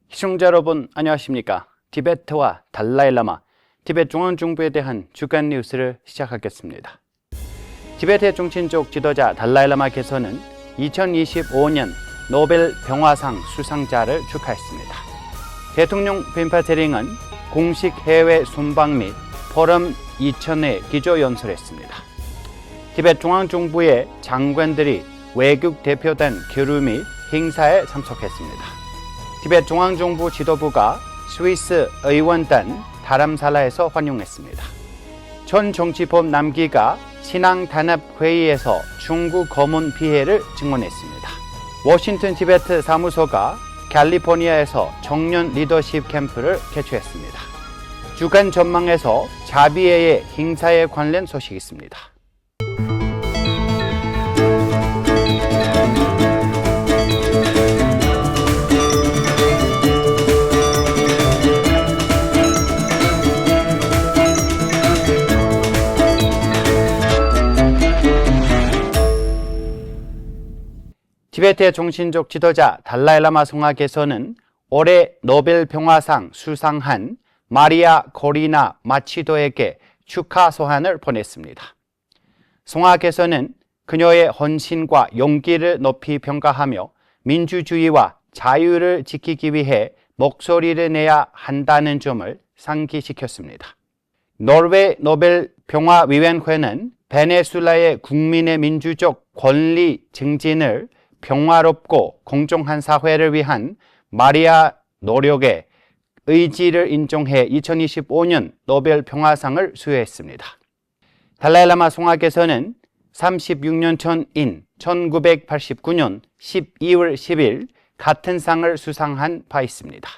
시청자 여러분 안녕하십니까? 티베트와 달라일라마, 티베트 중앙정부에 대한 주간 뉴스를 시작하겠습니다. 티베트의 중진족 지도자 달라일라마께서는 2025년 노벨 평화상 수상자를 축하했습니다. 대통령 빈파체링은 공식 해외 순방 및 포럼 2000회 기조연설했습니다. 티베트 중앙정부의 장관들이 외국 대표단 교류 및 행사에 참석했습니다. 티베트 중앙정부 지도부가 스위스 의원단 다람살라에서 환영했습니다. 전 정치범 남기가 신앙단합회의에서 중국 검문 피해를 증언했습니다. 워싱턴 티베트 사무소가 캘리포니아에서 청년 리더십 캠프를 개최했습니다. 주간 전망에서 자비회의 행사에 관련 소식이 있습니다. 티베트의 정신적 지도자 달라일라마 성하께서는 올해 노벨 평화상 수상한 마리아 코리나 마치도에게 축하 소환을 보냈습니다. 성하께서는 그녀의 헌신과 용기를 높이 평가하며 민주주의와 자유를 지키기 위해 목소리를 내야 한다는 점을 상기시켰습니다. 노르웨이 노벨 평화위원회는 베네수엘라의 국민의 민주적 권리 증진을 평화롭고 공정한 사회를 위한 마리아 노력의 의지를 인정해 2025년 노벨 평화상을 수여했습니다. 달라일라마 성하께서는 36년 전인 1989년 12월 10일 같은 상을 수상한 바 있습니다.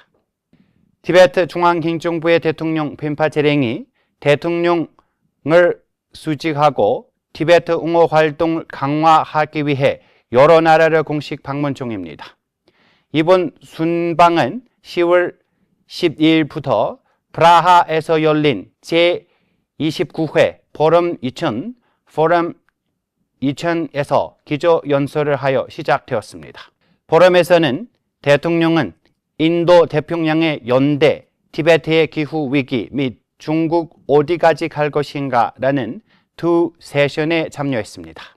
티베트 중앙행정부의 대통령 빈파체링이 대통령을 수직하고 티베트 옹호 활동을 강화하기 위해 여러 나라를 공식 방문 중입니다. 이번 순방은 10월 12일부터 프라하에서 열린 제29회 포럼 2000에서 기조연설을 하여 시작되었습니다. 포럼에서는 대통령은 인도 태평양의 연대, 티베트의 기후 위기 및 중국 어디까지 갈 것인가 라는 두 세션에 참여했습니다.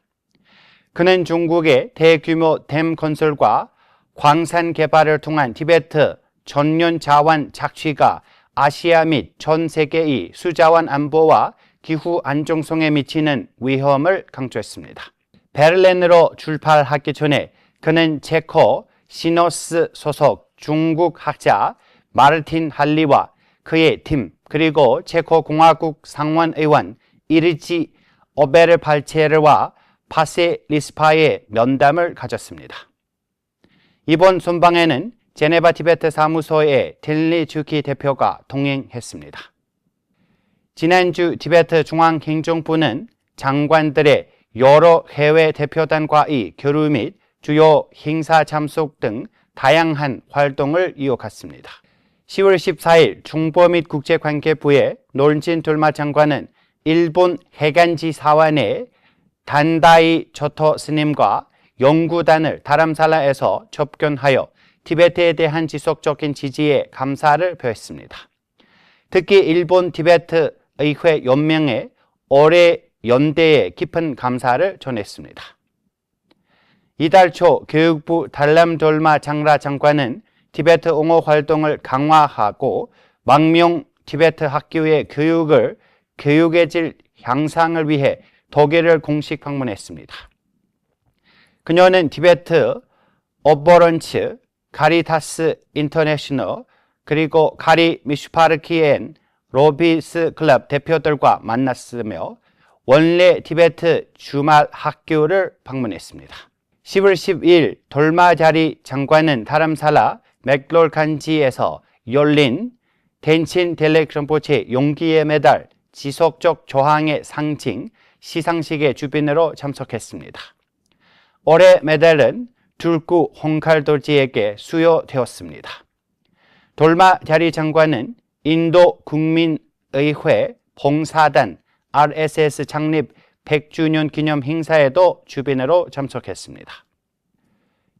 그는 중국의 대규모 댐 건설과 광산 개발을 통한 티베트 전년 자원 착취가 아시아 및 전 세계의 수자원 안보와 기후 안정성에 미치는 위험을 강조했습니다. 베를린으로 출발하기 전에 그는 체코 시노스 소속 중국 학자 마르틴 할리와 그의 팀 그리고 체코 공화국 상원의원 이리지 오베르팔체르와 파세리스파의 면담을 가졌습니다. 이번 순방에는 제네바 티베트 사무소의 딜리 주키 대표가 동행했습니다. 지난주 티베트 중앙행정부는 장관들의 여러 해외 대표단과의 교류 및 주요 행사 참석 등 다양한 활동을 이어갔습니다. 10월 14일 중보 및 국제관계부의 노른진 돌마 장관은 일본 해간지 사원의 단다이 조토 스님과 연구단을 다람살라에서 접견하여 티베트에 대한 지속적인 지지에 감사를 표했습니다. 특히 일본 티베트 의회 연맹에 올해 연대에 깊은 감사를 전했습니다. 이달 초 교육부 달람돌마 장라 장관은 티베트 옹호 활동을 강화하고 망명 티베트 학교의 교육의 질 향상을 위해 독일을 공식 방문했습니다. 그녀는 티베트 오버런츠, 카리타스 인터내셔널, 그리고 카리 미슈파르키엔 로비스 클럽 대표들과 만났으며 원래 티베트 주말 학교를 방문했습니다. 10월 10일 돌마자리 장관은 다람살라 맥롤간지에서 열린 덴친 델렉션포체 용기의 메달 지속적 저항의 상징 시상식의 주빈으로 참석했습니다. 올해 메달은 둘구 홍칼돌지에게 수여되었습니다. 돌마자리 장관은 인도 국민의회 봉사단 RSS 창립 100주년 기념 행사에도 주빈으로 참석했습니다.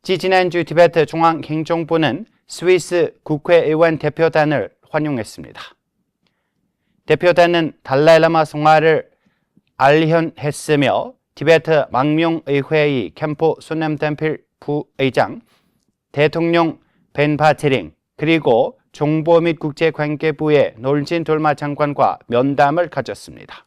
지난주 티베트 중앙행정부는 스위스 국회의원 대표단을 환영했습니다. 대표단은 달라이라마 송화를 알현했으며 티베트 망명의회의 캠프 순남템필 부의장, 대통령 벤바체링, 그리고 정보 및 국제관계부의 놀진 돌마 장관과 면담을 가졌습니다.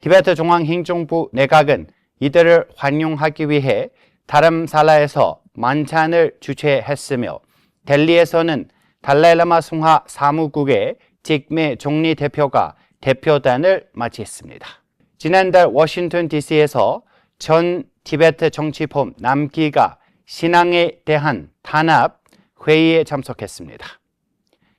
티베트 중앙행정부 내각은 이들을 환영하기 위해 다람살라에서 만찬을 주최했으며 델리에서는 달라이라마 송화 사무국의 직매 총리 대표가 대표단을 맞이했습니다. 지난달 워싱턴 DC에서 전 티베트 정치범 남기가 신앙에 대한 단합 회의에 참석했습니다.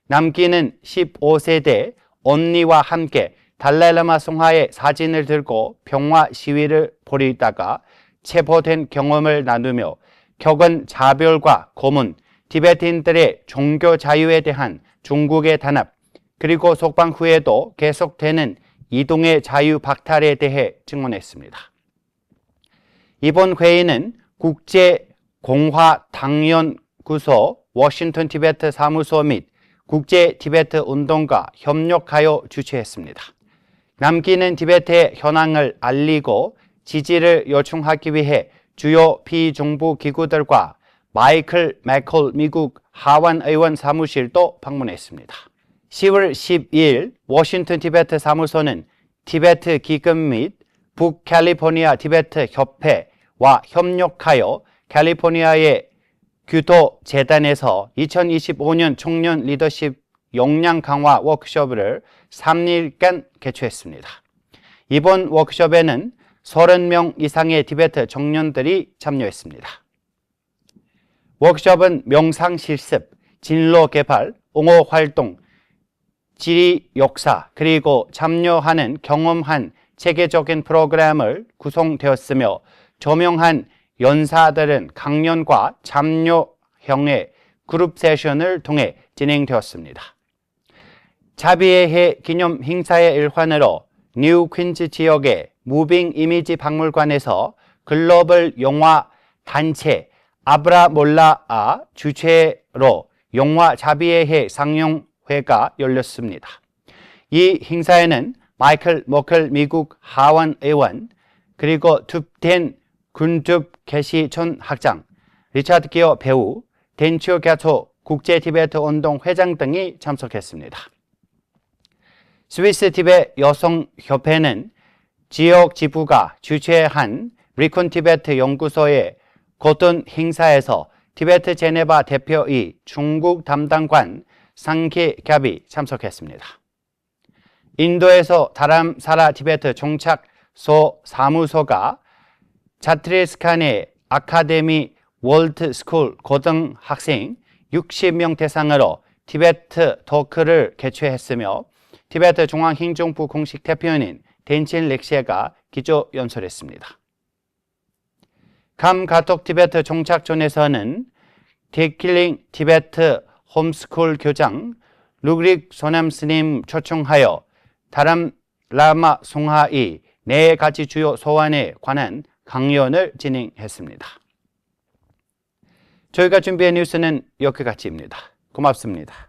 남기는 15세대 언니와 함께 달라이라마 송화의 사진을 들고 평화 시위를 벌이다가 체포된 경험을 나누며 겪은 자별과 고문, 티베트인들의 종교 자유에 대한 중국의 단합, 그리고 석방 후에도 계속되는 이동의 자유 박탈에 대해 증언했습니다. 이번 회의는 국제공화당연구소 워싱턴 티베트 사무소 및 국제 티베트 운동과 협력하여 주최했습니다. 남기는 티베트의 현황을 알리고 지지를 요청하기 위해 주요 비정부 기구들과 마이클 맥콜 미국 하원 의원 사무실도 방문했습니다. 10월 12일 워싱턴 티베트 사무소는 티베트 기금 및 북캘리포니아 티베트 협회와 협력하여 캘리포니아의 규도 재단에서 2025년 청년 리더십 역량 강화 워크숍을 3일간 개최했습니다. 이번 워크숍에는 30명 이상의 티베트 청년들이 참여했습니다. 워크숍은 명상 실습, 진로 개발, 옹호 활동, 지리 역사, 그리고 참여하는 경험한 체계적인 프로그램을 구성되었으며 조명한 연사들은 강연과 참여형의 그룹 세션을 통해 진행되었습니다. 자비의 해 기념 행사의 일환으로 뉴 퀸즈 지역의 무빙 이미지 박물관에서 글로벌 영화 단체 아브라몰라아 주최로 영화 자비의 해 상영회가 열렸습니다. 이 행사에는 마이클 머클 미국 하원 의원, 그리고 툭텐 군줍 캐시 전 학장, 리차드 기어 배우, 덴치오 갸토 국제 티베트 운동 회장 등이 참석했습니다. 스위스 티베 여성협회는 지역 지부가 주최한 리콘 티베트 연구소의 고떤 행사에서 티베트 제네바 대표의 중국 담당관 상기갑이 참석했습니다. 인도에서 다람사라 티베트 정착소 사무소가 자트리스칸의 아카데미 월드 스쿨 고등학생 60명 대상으로 티베트 토크를 개최했으며 티베트 중앙행정부 공식 대표인 덴친 렉시에가 기조 연설했습니다. 감가톡 티베트 정착촌에서는 데킬링 티베트 홈스쿨 교장 루그릭 소남 스님 초청하여 다람라마 송하의 4가지 주요 소원에 관한 강연을 진행했습니다. 저희가 준비한 뉴스는 여기까지입니다. 고맙습니다.